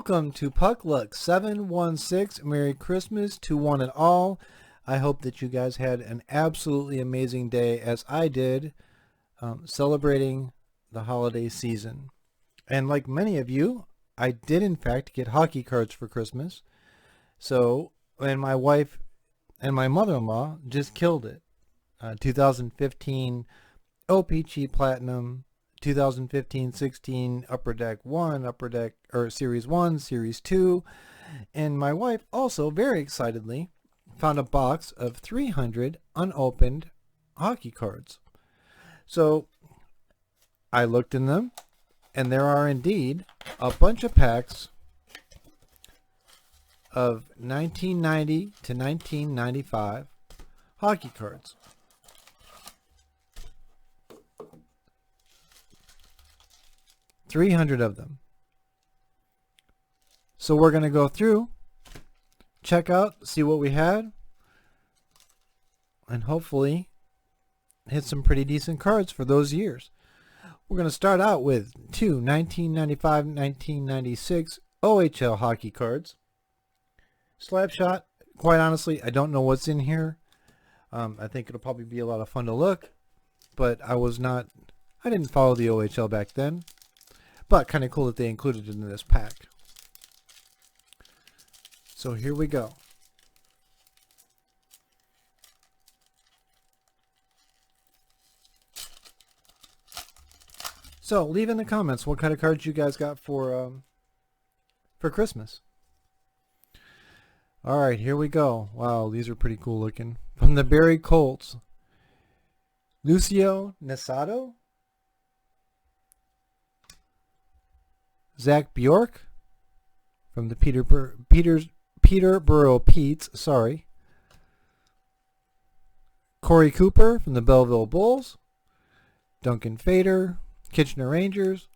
Welcome to Puck Luck 716. Merry Christmas to one and all. I hope that you guys had an absolutely amazing day as I did, celebrating the holiday season. And like many of you, I did in fact get hockey cards for Christmas. So, and my wife and my mother-in-law just killed it. 2015 O-Pee-Chee Platinum, 2015-16 Upper Deck 1, Upper Deck, or Series 1, Series 2. And my wife also, very excitedly, found a box of 300 unopened hockey cards. So I looked in them, and there are indeed a bunch of packs of 1990 to 1995 hockey cards. $300 of them. So we're going to go through, check out, see what we had, and hopefully hit some pretty decent cards for those years. We're going to start out with two 1995-1996 OHL hockey cards. Slapshot, quite honestly, I don't know what's in here. I think it'll probably be a lot of fun to look, but I didn't follow the OHL back then. But kind of cool that they included it in this pack. So here we go. So leave in the comments what kind of cards you guys got for Christmas. All right, here we go. Wow, these are pretty cool looking. From the Barrie Colts, Lucio Nasato, Zach Bjork from the Peterborough Petes, sorry. Corey Cooper from the Belleville Bulls, Duncan Fader, Kitchener Rangers,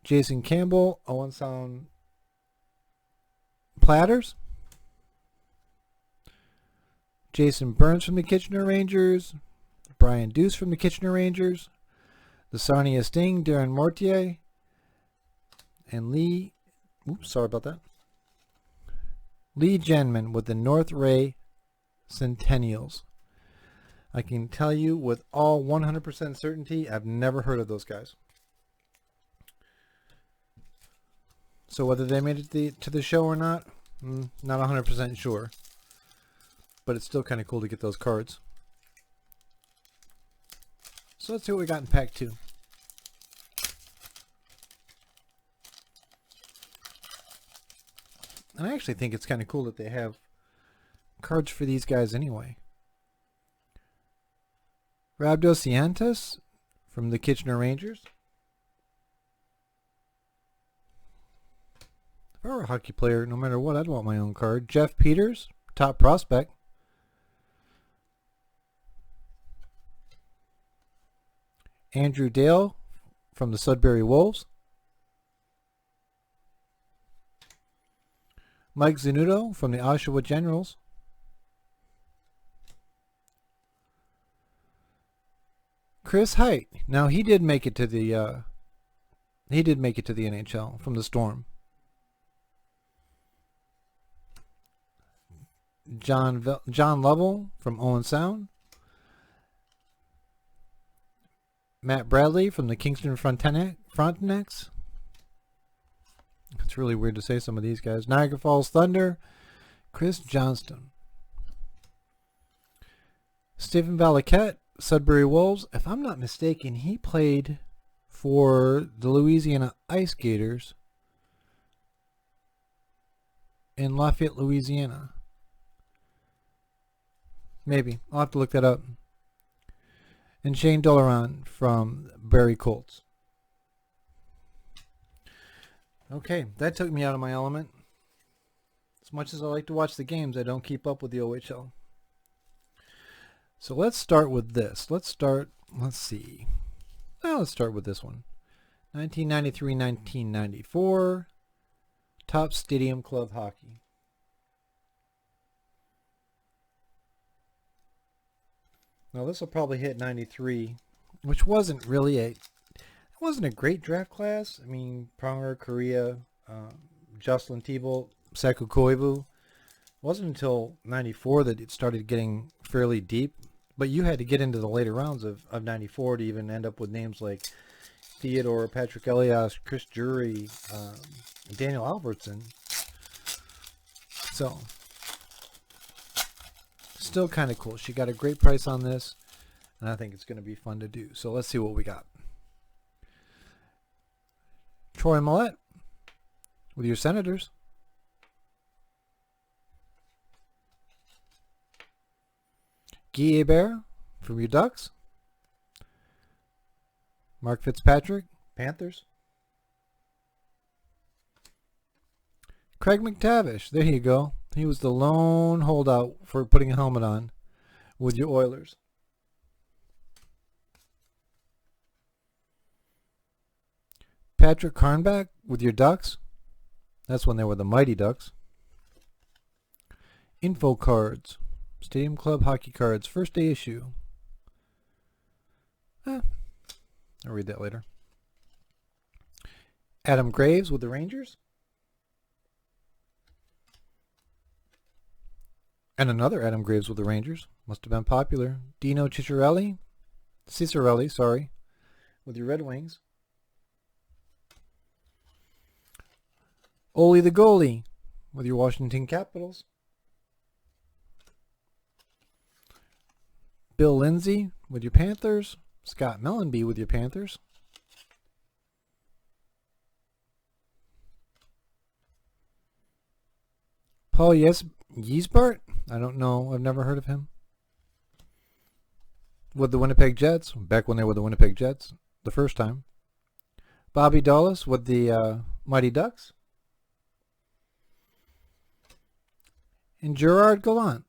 Jason Campbell, Owen Sound Platters, Jason Burns from the Kitchener Rangers, Brian Deuce from the Kitchener Rangers, the Sarnia Sting, Darren Mortier, and Lee Jenman with the North Ray Centennials. I can tell you with all 100% certainty, I've never heard of those guys. So whether they made it to the show or not, not 100% sure. But it's still kind of cool to get those cards. So let's see what we got in pack 2. And I actually think it's kind of cool that they have cards for these guys anyway. Rabdo Ciantas from the Kitchener Rangers. If I were a hockey player, no matter what, I'd want my own card. Jeff Peters, top prospect. Andrew Dale from the Sudbury Wolves. Mike Zanuto from the Oshawa Generals. Chris Height. Now he did make it to the NHL from the Storm. John Lovell from Owen Sound. Matt Bradley from the Kingston Frontenacs. It's really weird to say some of these guys. Niagara Falls Thunder, Chris Johnston. Stephen Valaquette, Sudbury Wolves. If I'm not mistaken, he played for the Louisiana Ice Gators in Lafayette, Louisiana. Maybe. I'll have to look that up. And Shane Dolaran from Barrie Colts. Okay, that took me out of my element. As much as I like to watch the games, I don't keep up with the OHL. So let's start with this. Let's start with this one. 1993-1994 Top Stadium Club Hockey. Now this will probably hit 93, which wasn't really a great draft class. I mean, Pronger, Korea, Jocelyn Thibault, Sekou Koivu. It wasn't until 94 that it started getting fairly deep. But you had to get into the later rounds of 94 to even end up with names like Theodore, Patrick Elias, Chris Drury, Daniel Albertson. So, still kind of cool. She got a great price on this, and I think it's going to be fun to do. So let's see what we got. Troy Millette with your Senators. Guy Hebert from your Ducks. Mark Fitzpatrick, Panthers. Craig McTavish, there you go. He was the lone holdout for putting a helmet on with your Oilers. Patrick Karnback with your Ducks. That's when they were the Mighty Ducks. Info cards. Stadium Club hockey cards. First day issue. I'll read that later. Adam Graves with the Rangers. And another Adam Graves with the Rangers. Must have been popular. Dino Cicerelli, with your Red Wings. Ole the goalie with your Washington Capitals. Bill Lindsay with your Panthers. Scott Mellenby with your Panthers. Paul Yesbart? I don't know. I've never heard of him. With the Winnipeg Jets. Back when they were the Winnipeg Jets. The first time. Bobby Dulles with the Mighty Ducks. And Gerard Gallant.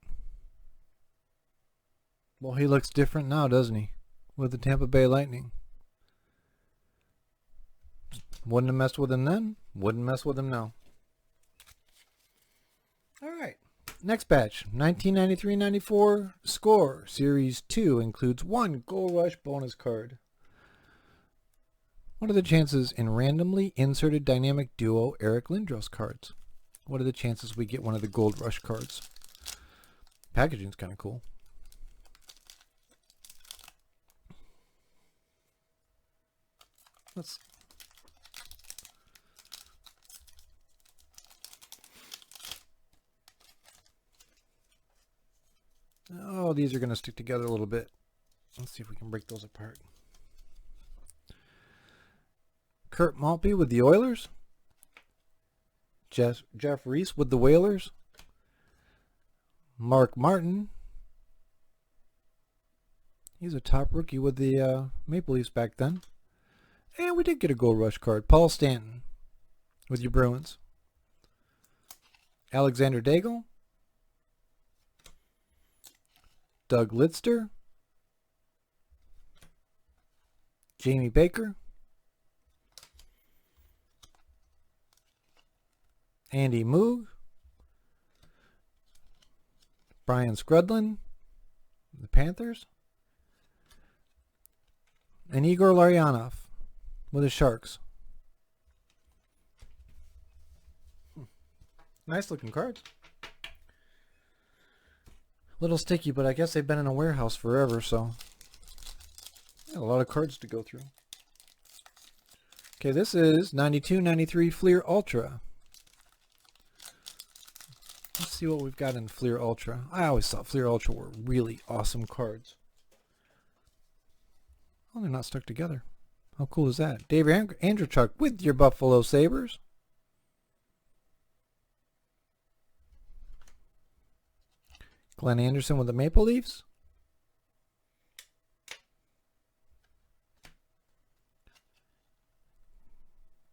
Well, he looks different now, doesn't he? With the Tampa Bay Lightning. Wouldn't have messed with him then. Wouldn't mess with him now. All right. Next batch. 1993-94 Score. Series 2 includes 1 Gold Rush bonus card. What are the chances in randomly inserted dynamic duo Eric Lindros cards? What are the chances we get one of the Gold Rush cards? Packaging's kind of cool. Let's... Oh, these are going to stick together a little bit. Let's see if we can break those apart. Kurt Maltby with the Oilers. Jeff Reese with the Whalers. Mark Martin. He's a top rookie with the Maple Leafs back then. And we did get a Gold Rush card. Paul Stanton with your Bruins. Alexander Daigle. Doug Lidster. Jamie Baker. Andy Moog. Brian Skrudlin. The Panthers. And Igor Larionov with the Sharks. Nice looking cards. Little sticky, but I guess they've been in a warehouse forever, so a lot of cards to go through. Okay, this is 92-93 Fleer Ultra. Let's see what we've got in Fleer Ultra. I always thought Fleer Ultra were really awesome cards. Oh, they're not stuck together. How cool is that? Dave Andrechuk with your Buffalo Sabres. Glenn Anderson with the Maple Leafs.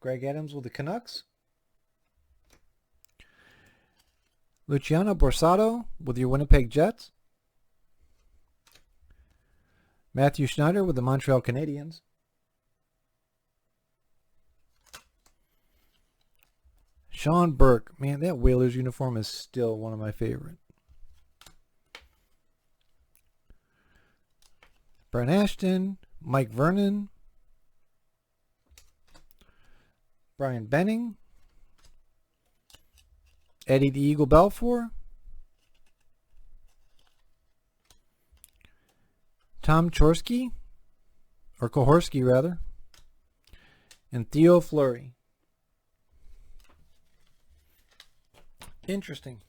Greg Adams with the Canucks. Luciano Borsato with your Winnipeg Jets. Matthew Schneider with the Montreal Canadiens. Sean Burke. Man, that Whalers uniform is still one of my favorite. Brent Ashton, Mike Vernon, Brian Benning, Eddie the Eagle Balfour, Tom Chorsky, or Kohorsky rather, and Theo Fleury. Interesting.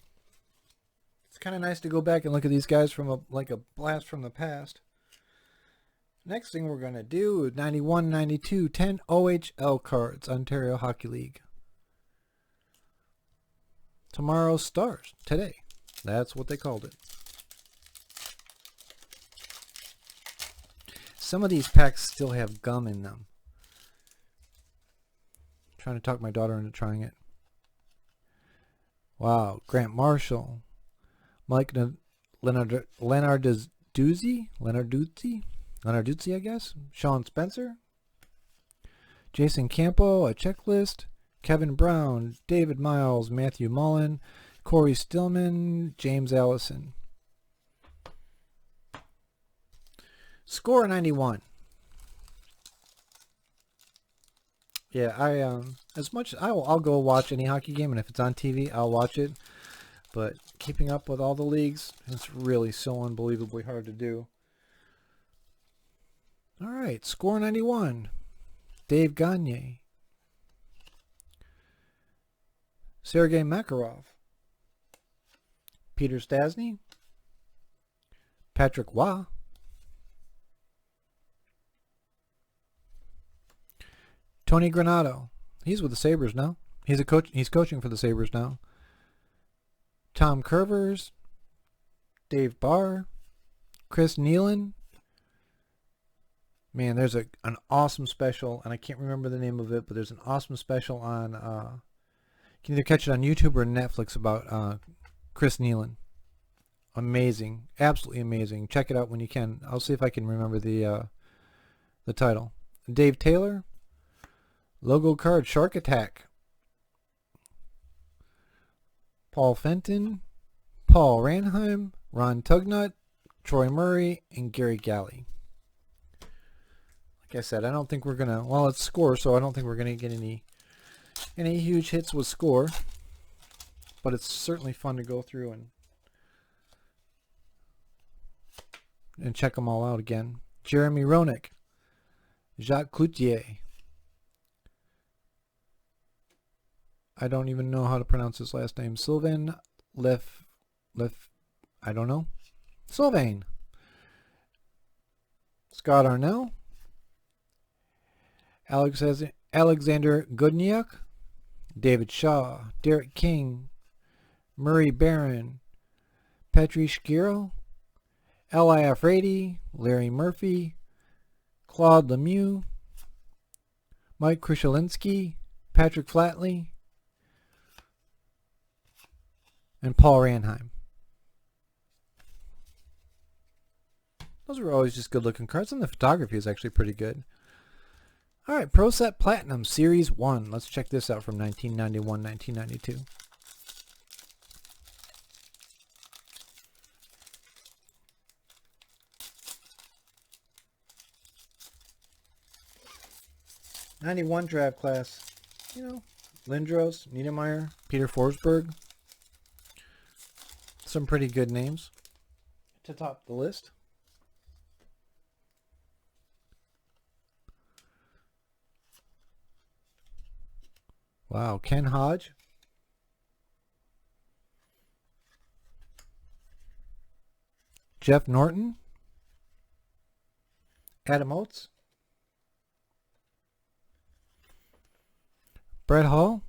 It's kind of nice to go back and look at these guys from a blast from the past. Next thing we're going to do is 91, 92, 10 OHL cards, Ontario Hockey League. Tomorrow's Stars, today. That's what they called it. Some of these packs still have gum in them. I'm trying to talk my daughter into trying it. Wow, Grant Marshall, Mike Leonarduzzi, I guess. Sean Spencer, Jason Campo, a checklist. Kevin Brown, David Miles, Matthew Mullen, Corey Stillman, James Allison. Score 91. Yeah, I'll go watch any hockey game, and if it's on TV, I'll watch it. But keeping up with all the leagues, it's really so unbelievably hard to do. All right, score 91. Dave Gagne. Sergei Makarov. Peter Stastny. Patrick Waugh. Tony Granato. He's with the Sabres now. He's coaching for the Sabres now. Tom Curvers. Dave Barr. Chris Nealon. Man, there's an awesome special, and I can't remember the name of it, but there's an awesome special on, you can either catch it on YouTube or Netflix about Chris Nealon. Amazing. Absolutely amazing. Check it out when you can. I'll see if I can remember the title. Dave Taylor. Logo card, Shark Attack. Paul Fenton. Paul Ranheim. Ron Tugnut. Troy Murray. And Gary Galley. Like I said, I don't think we're gonna. Well, it's Score, so I don't think we're gonna get any huge hits with Score. But it's certainly fun to go through and check them all out again. Jeremy Roenick, Jacques Cloutier. I don't even know how to pronounce his last name. Sylvain I don't know. Sylvain. Scott Arnell. Alexander Godniak, David Shaw, Derek King, Murray Barron, Petri Shkiro, L.I. Afraidy, Larry Murphy, Claude Lemieux, Mike Krushelinski, Patrick Flatley, and Paul Ranheim. Those were always just good looking cards, and the photography is actually pretty good. Alright, Pro Set Platinum Series 1. Let's check this out from 1991, 1992. '91 draft class. You know, Lindros, Niedermeyer, Peter Forsberg. Some pretty good names to top the list. Wow, Ken Hodge. Jeff Norton. Adam Oates. Brett Hall.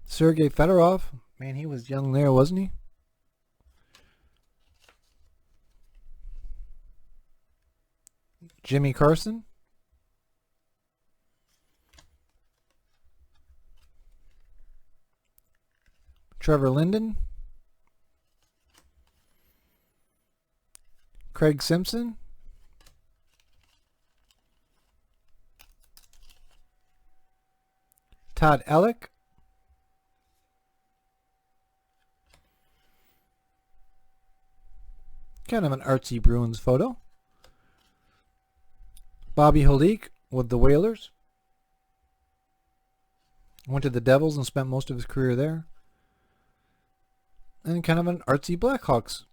Sergei Fedorov. Man, he was young there, wasn't he? Jimmy Carson. Trevor Linden. Craig Simpson. Todd Ellick. Kind of an artsy Bruins photo. Bobby Holik with the Whalers. Went to the Devils and spent most of his career there. And kind of an artsy Blackhawks.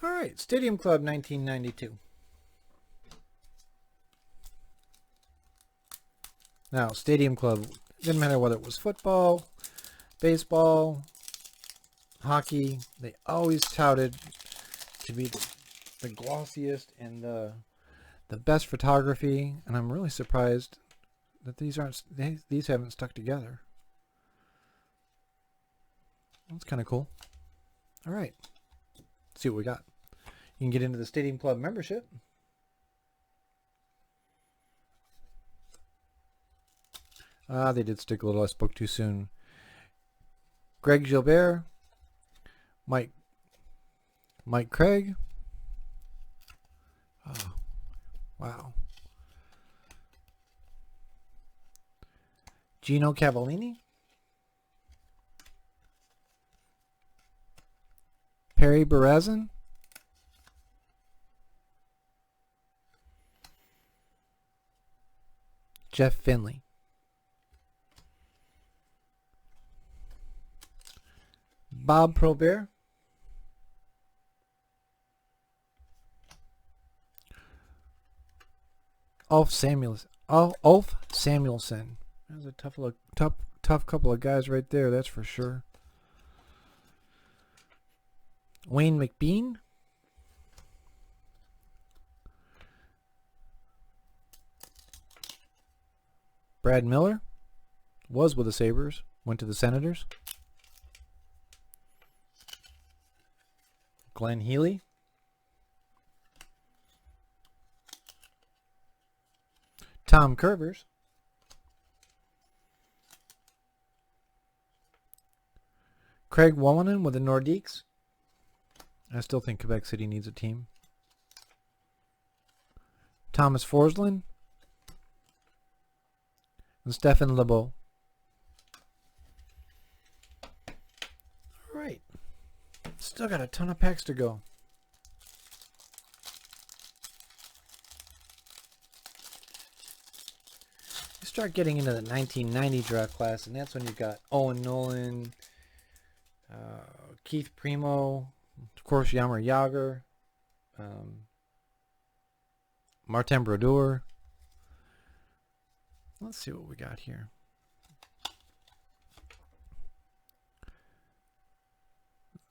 All right, Stadium Club 1992. Now, Stadium Club, didn't matter whether it was football, baseball, hockey, they always touted to be the glossiest and the best photography, and I'm really surprised that these haven't stuck together. That's kind of cool. All right, let's see what we got. You can get into the Stadium Club membership. They did stick a little. I spoke too soon. Greg Gilbert, Mike Craig. Oh, wow. Gino Cavallini. Perry Berezin. Jeff Finley. Bob Probert. Ulf Samuelson. That's a tough couple of guys right there, that's for sure. Wayne McBean. Brad Miller was with the Sabres, went to the Senators. Glenn Healy. Tom Curvers. Craig Wallinen with the Nordiques. I still think Quebec City needs a team. Thomas Forsland. And Stefan Lebeau. All right. Still got a ton of packs to go. You start getting into the 1990 draft class, and that's when you've got Owen Nolan, Keith Primo, of course Jaromir Jagr, Martin Brodeur. Let's see what we got here.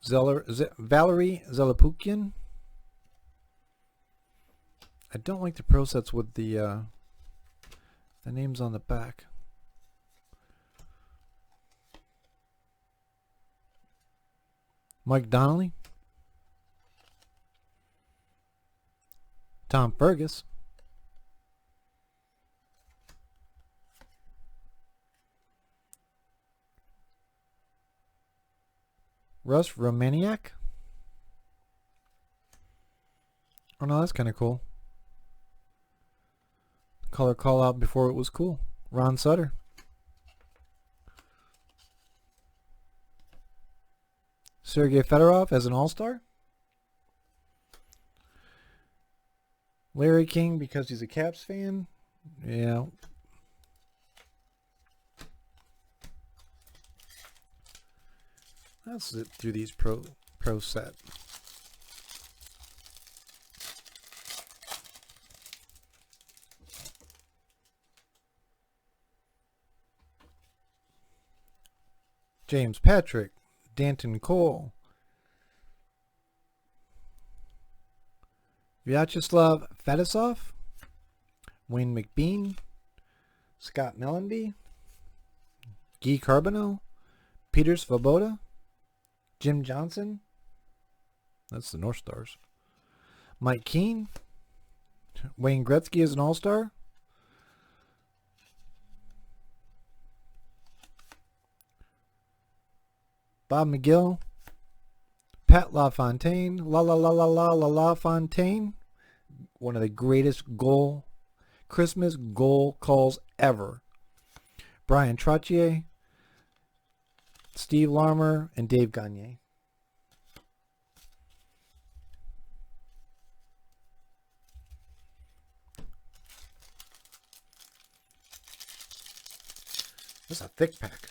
Valerie Zelepukian. I don't like the pro sets with the names on the back. Mike Donnelly. Tom Fergus. Russ Romaniak. Oh no, that's kind of cool. Color call out before it was cool. Ron Sutter. Sergei Fedorov as an all-star. Larry King because he's a Caps fan. Yeah. Let's zip through these pro set. James Patrick, Danton Cole, Vyacheslav Fedosov, Wayne McBean, Scott Mellenby, Guy Carbonell, Peter Svoboda, Jim Johnson, that's the North Stars, Mike Keane, Wayne Gretzky is an all-star, Bob McGill, Pat LaFontaine, LaFontaine, one of the greatest Christmas goal calls ever. Brian Trottier, Steve Larmer, and Dave Gagne. This is a thick pack.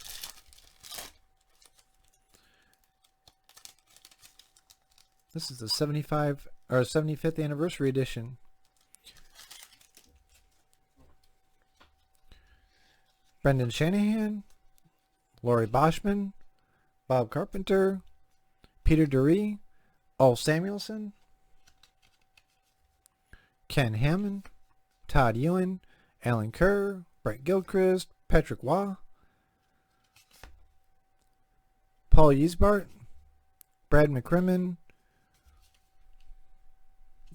This is the 75th anniversary edition. Brendan Shanahan, Laurie Boschman, Bob Carpenter, Peter Dury, Al Samuelson, Ken Hammond, Todd Ewan, Alan Kerr, Brett Gilchrist, Patrick Waugh, Paul Yesbart, Brad McCrimmon,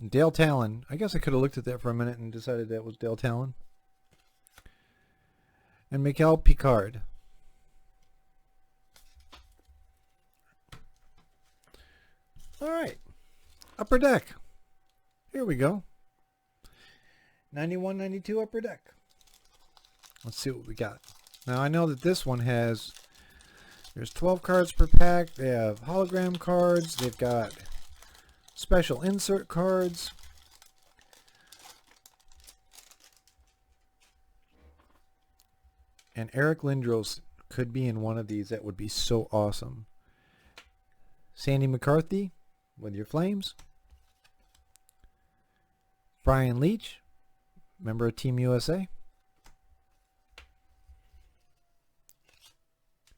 Dale Talon. I guess I could have looked at that for a minute and decided that was Dale Talon. And Mikael Picard. All right. Upper Deck. Here we go. 91-92 Upper Deck. Let's see what we got. Now, I know that this one has... There's 12 cards per pack. They have hologram cards. They've got special insert cards. And Eric Lindros could be in one of these. That would be so awesome. Sandy McCarthy with your Flames. Brian Leach, member of Team USA.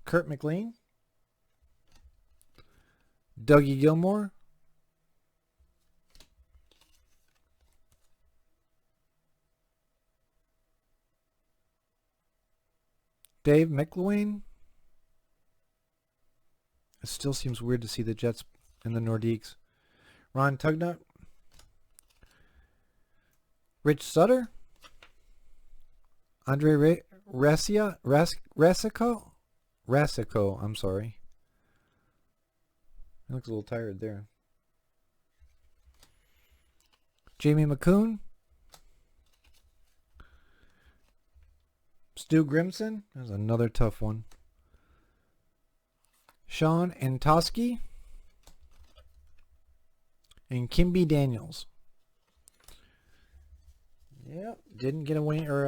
Kurt McLean. Dougie Gilmore. Dave McElwain. It still seems weird to see the Jets in the Nordiques. Ron Tugnut. Rich Sutter. Andre Rasico, I'm sorry. He looks a little tired there. Jamie McCoon. Stu Grimson. There's another tough one. Sean Antosky. And Kimby Daniels. Yep, didn't get a win or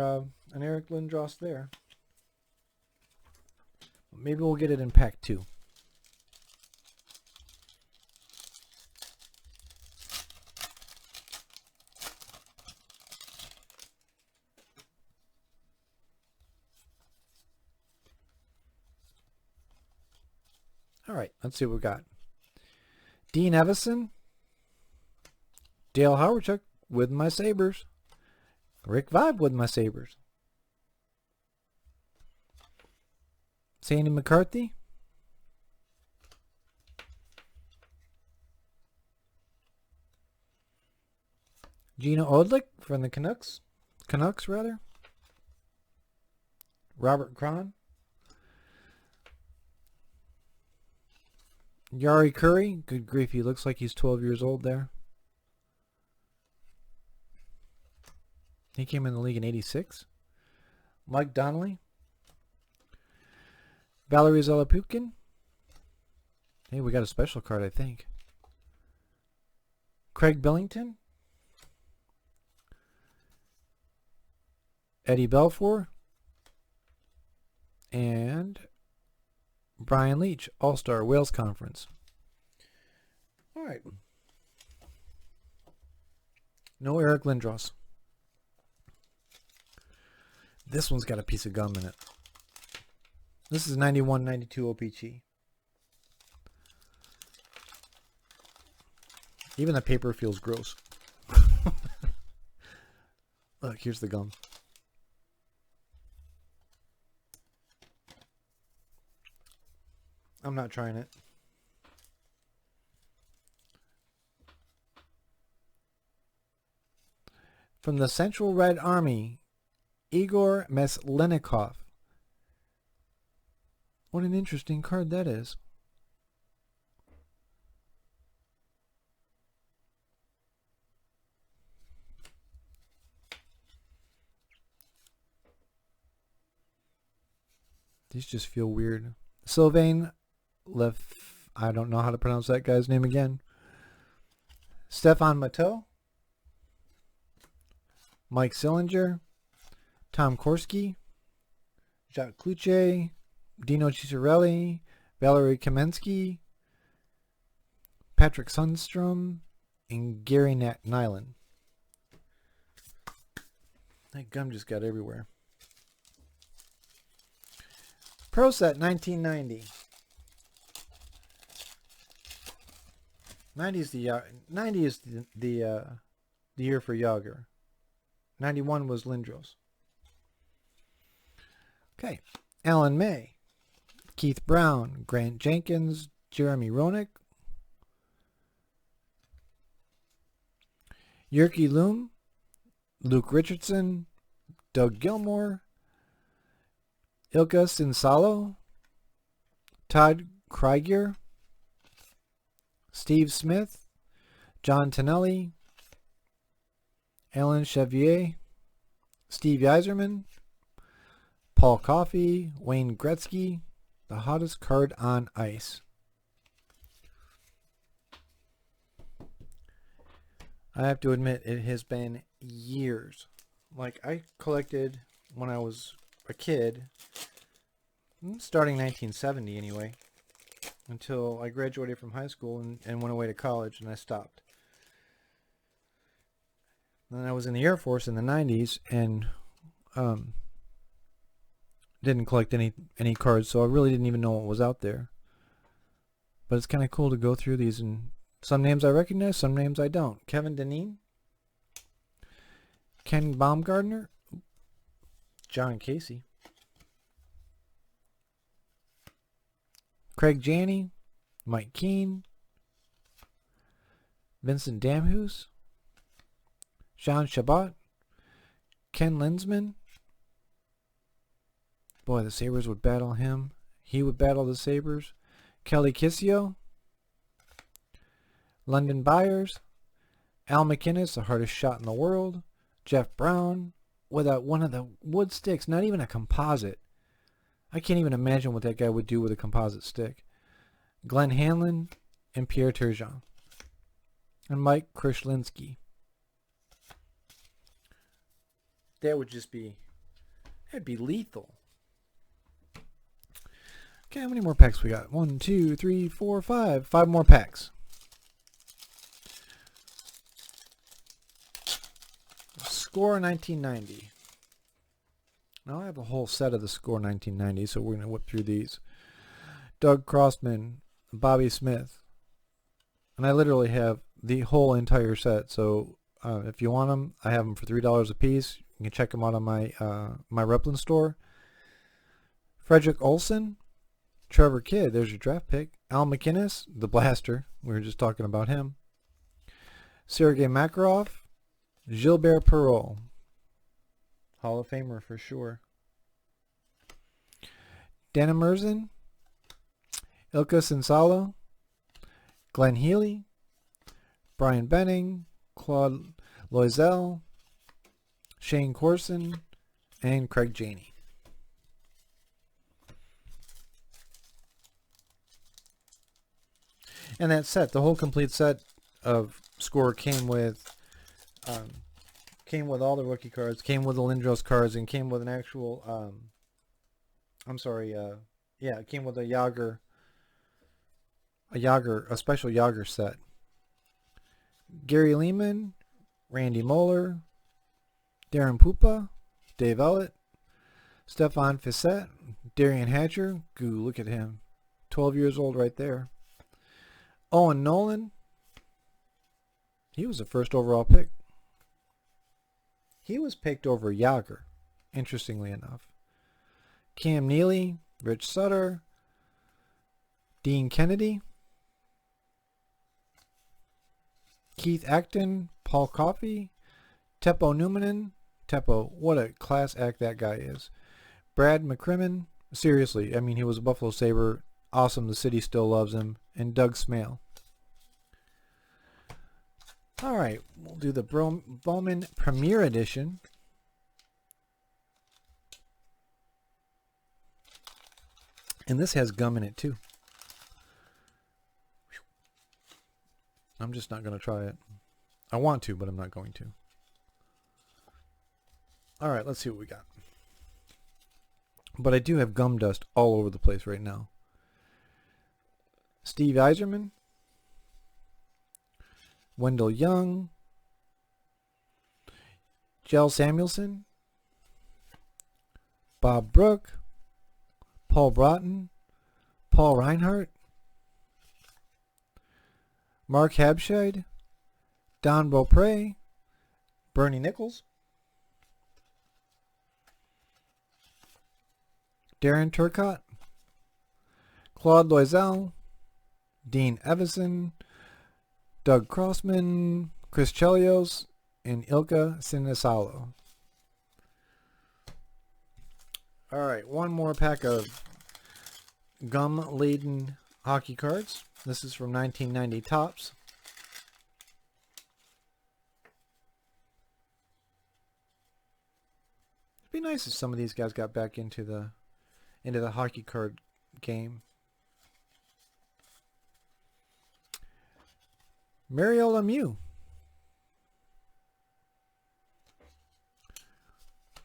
an Eric Lindros there. Maybe we'll get it in pack 2. All right, let's see what we got. Dean Evison. Dale Howardchuk with my Sabres. Rick Vibe with my Sabres. Sandy McCarthy. Gina Odlick from the Canucks. Canucks, rather. Robert Cron. Yari Curry. Good grief, he looks like he's 12 years old there. He came in the league in 86. Mike Donnelly. Valerie Zalapukin. Hey, we got a special card, I think. Craig Billington. Eddie Belfour. And Brian Leach, All-Star Wales Conference. All right. No Eric Lindros. This one's got a piece of gum in it. This is 91-92 O-Pee-Chee. Even the paper feels gross. Look, here's the gum. I'm not trying it. From the Central Red Army, Igor Meslenikov. What an interesting card that is. These just feel weird. Sylvain Lef. I don't know how to pronounce that guy's name again. Stefan Matteau. Mike Sillinger. Tom Korski. Jacques Kluche. Dino Ciccarelli. Valerie Kamensky. Patrick Sundstrom. And Gary Nyland. That gum just got everywhere. Pro Set 1990. 90 is the year for Yager. 91 was Lindros. Okay. Alan May, Keith Brown, Grant Jenkins, Jeremy Roenick, Yerky Loom, Luke Richardson, Doug Gilmore, Ilka Sinsalo, Todd Krieger, Steve Smith, John Tonelli, Alan Chevier, Steve Yzerman, Paul Coffey, Wayne Gretzky, the hottest card on ice. I have to admit, it has been years. Like, I collected when I was a kid, starting 1970 anyway, until I graduated from high school and went away to college, and I stopped. Then I was in the Air Force in the 90s, and didn't collect any cards, so I really didn't even know what was out there. But it's kind of cool to go through these, and some names I recognize, some names I don't. Kevin Dineen, Ken Baumgartner, John Casey, Craig Janney, Mike Keane, Vincent Damhus, Jean Chabot, Ken Linsman. Boy, the Sabres would battle him. He would battle the Sabres. Kelly Kissio, London Byers, Al McInnes, the hardest shot in the world, Jeff Brown, with one of the wood sticks, not even a composite. I can't even imagine what that guy would do with a composite stick. Glenn Hanlon and Pierre Turgeon. And Mike Krishlinsky. That would just be, that'd be lethal. Okay, how many more packs we got? 1, 2, 3, 4, 5. 5 more packs. Score 1990. Now I have a whole set of the Score 1990, so we're going to whip through these. Doug Crossman, Bobby Smith. And I literally have the whole entire set, so if you want them, I have them for $3 a piece. You can check them out on my my Replin store. Frederick Olson, Trevor Kidd, there's your draft pick. Al McInnes, the blaster, we were just talking about him. Sergei Makarov, Gilbert Perreault, Hall of Famer for sure. Dana Merzen, Ilka Sinsalo, Glenn Healy, Brian Benning, Claude Loisel, Shane Corson, and Craig Janney. And that set, the whole complete set of Score came with all the rookie cards, came with the Lindros cards, and came with an actual it came with a special Yager set. Gary Lehman, Randy Moeller, Darren Pupa, Dave Ellett, Stefan Fissette, Darian Hatcher. Goo, look at him. 12 years old right there. Owen Nolan. He was the first overall pick. He was picked over Yager, interestingly enough. Cam Neely, Rich Sutter, Dean Kennedy, Keith Acton, Paul Coffey, Teppo Numanen. Teppo, what a class act that guy is. Brad McCrimmon, seriously, I mean, he was a Buffalo Sabre. Awesome, the city still loves him. And Doug Smale. All right, we'll do the Bowman Premier Edition. And this has gum in it too. I'm just not going to try it. I want to, but I'm not going to. All right, let's see what we got. But I do have gum dust all over the place right now. Steve Eiserman. Wendell Young. Jell Samuelson. Bob Brooke. Paul Broughton. Paul Reinhardt. Mark Habscheid. Don Beaupre. Bernie Nichols. Darren Turcotte. Claude Loisel. Dean Evison. Doug Crossman. Chris Chelios. And Ilka Sinisalo. All right, one more pack of gum-laden hockey cards. This is from 1990 Topps. It'd be nice if some of these guys got back into the hockey card game. Mario Lemieux.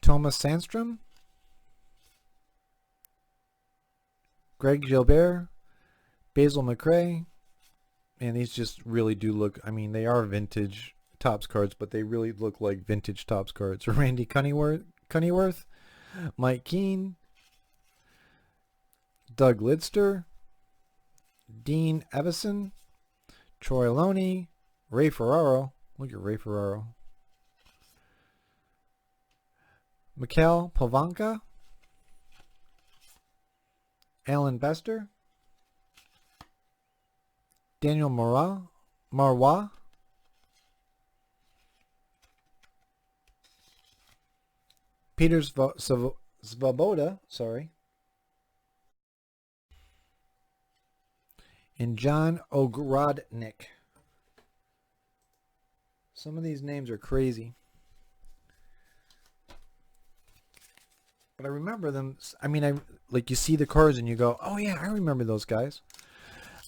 Thomas Sandstrom. Greg Gilbert. Basil McRae. And these just really do look, I mean, they are vintage Topps cards, but they really look like vintage Topps cards. Randy Cunnyworth. Mike Keane. Doug Lidster. Dean Evison. Troy Loney. Ray Ferraro. Look at Ray Ferraro. Mikhail Povanka. Alan Bester. Daniel Marois. Peter Svoboda, sorry. And John Ogrodnik. Some of these names are crazy. But I remember them. I mean, like you see the cards and you go, oh yeah, I remember those guys.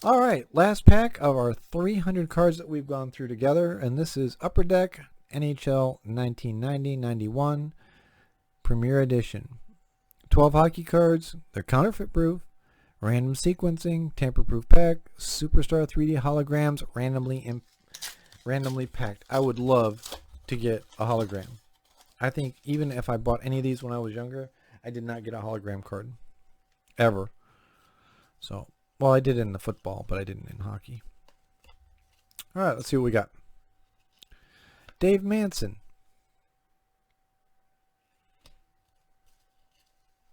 All right, last pack of our 300 cards that we've gone through together. And this is Upper Deck NHL 1990-91 Premier Edition. 12 hockey cards. They're counterfeit proof. Random sequencing. Tamper-proof pack. Superstar 3D holograms. Randomly packed. I would love to get a hologram. I think even if I bought any of these when I was younger, I did not get a hologram card. Ever. So, well, I did in the football, but I didn't in hockey. All right, let's see what we got. Dave Manson.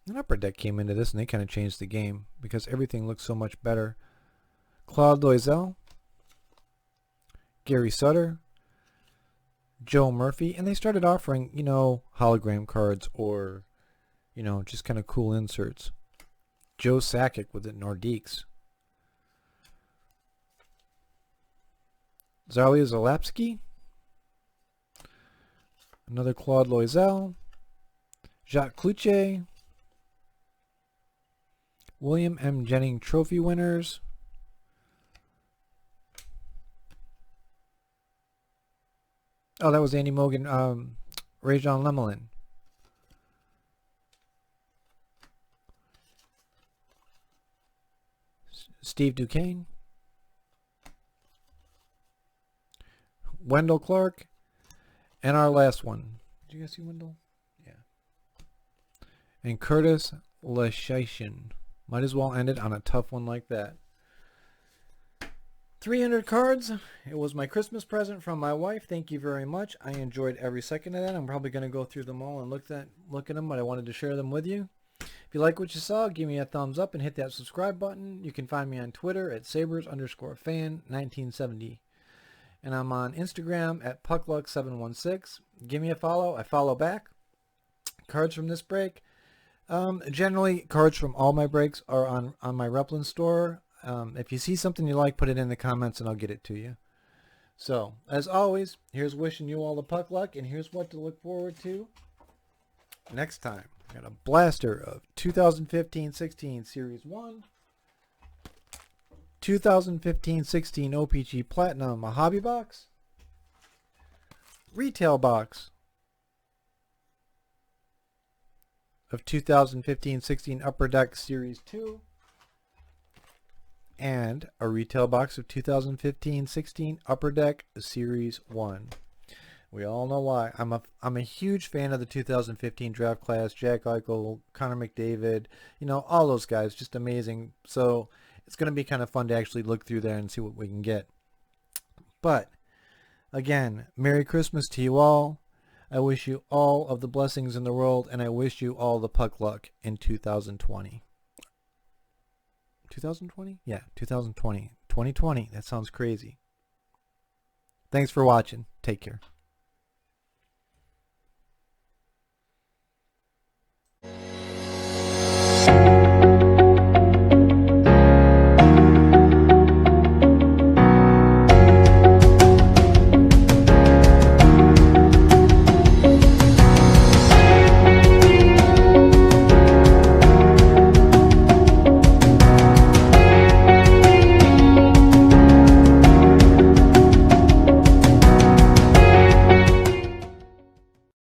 An Upper Deck came into this and they kind of changed the game because everything looks so much better. Claude Loisel. Gary Sutter. Joe Murphy. And they started offering, you know, hologram cards or, you know, just kind of cool inserts. Joe Sakic with the Nordiques. Zarlia Zalapski. Another Claude Loisel. Jacques Cloutier. William M. Jennings Trophy winners. Oh, that was Andy Mogan. Rajon Lemelin. Steve Duquesne. Wendell Clark. And our last one. Did you guys see Wendell? Yeah. And Curtis Leshishin. Might as well end it on a tough one like that. 300 cards. It was my Christmas present from my wife. Thank you very much. I enjoyed every second of that. I'm probably going to go through them all and look at them, but I wanted to share them with you. If you like what you saw, give me a thumbs up and hit that subscribe button. You can find me on Twitter at Sabres_fan1970. And I'm on Instagram at Puckluck716. Give me a follow. I follow back. Cards from this break. Generally, cards from all my breaks are on my Replin store. If you see something you like, put it in the comments and I'll get it to you. So, as always, here's wishing you all the puck luck, and here's what to look forward to next time. I got a blaster of 2015-16 Series 1, 2015-16 O-Pee-Chee Platinum, a hobby box, retail box of 2015-16 Upper Deck Series 2, and a retail box of 2015-16 Upper Deck Series 1. We all know why. I'm a huge fan of the 2015 draft class. Jack Eichel, Connor McDavid, you know, all those guys, just amazing. So it's going to be kind of fun to actually look through there and see what we can get. But again, Merry Christmas to you all. I wish you all of the blessings in the world, and I wish you all the puck luck in 2020. 2020? Yeah, 2020. 2020. That sounds crazy. Thanks for watching. Take care.